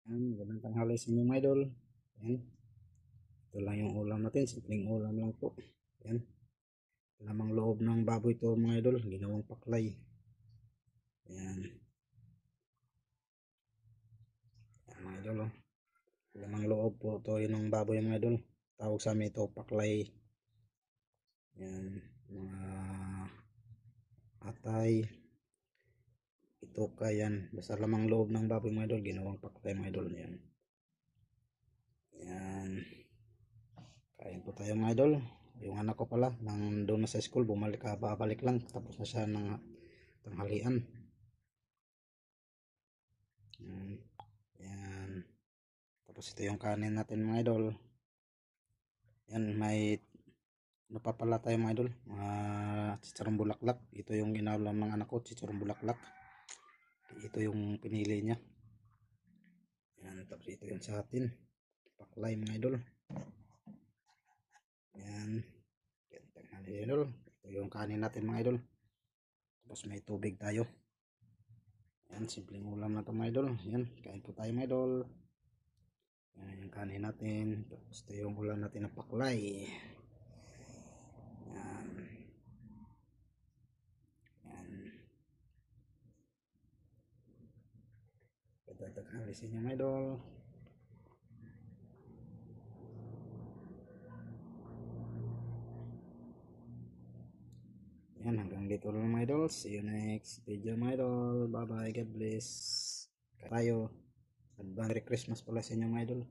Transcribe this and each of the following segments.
Yan, magandang tanghali sa inyo mga idol. Yan, ito lang yung ulam natin, simpleng ulam lang po. Yan, lamang loob ng baboy to mga idol, ginawang paklay. Yan, yan mga idol oh. Lamang loob po to yun ng baboy mga idol. Tawag sa amin ito paklay. Yan, mga atay, ito yan. Basta lamang loob ng baboy mga idol, ginawang paklay mga idol. Yan, yan. Kain po tayo mga idol. Yung anak ko pala, nang doon na sa school, babalik lang. Tapos na siya ng tanghalian. Yan. Tapos ito yung kanin natin mga idol. Yan, may napapala tayo mga idol. Mga chicharong bulaklak. Ito yung ginaulam ng anak ko, chicharong bulaklak. Ito yung pinili niya. Yan, tapos ito yung sa atin. Paklay mga idol. Yan. Yan, idol. Ito yung kanin natin mga idol. Tapos may tubig tayo. Yan, simpleng ulam na ito mga idol. Yan, kain po tayo mga idol. Yan yung kanin natin. Tapos ito yung ulam natin na paklay. Yan. Yan. Pagdadag alisin niyo mga idol. Yan, hanggang dito lang mga idol. See you next video mga idol. Bye bye. God bless. Tayo. Advance Merry Christmas pala sa inyo mga idol.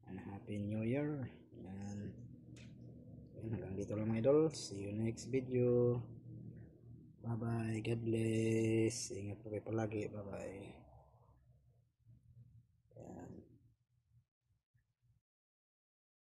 And Happy New Year. Yan. Yan, hanggang dito lang mga idol. See you next video. Bye bye. God bless. Ingat po kayo palagi. Bye bye.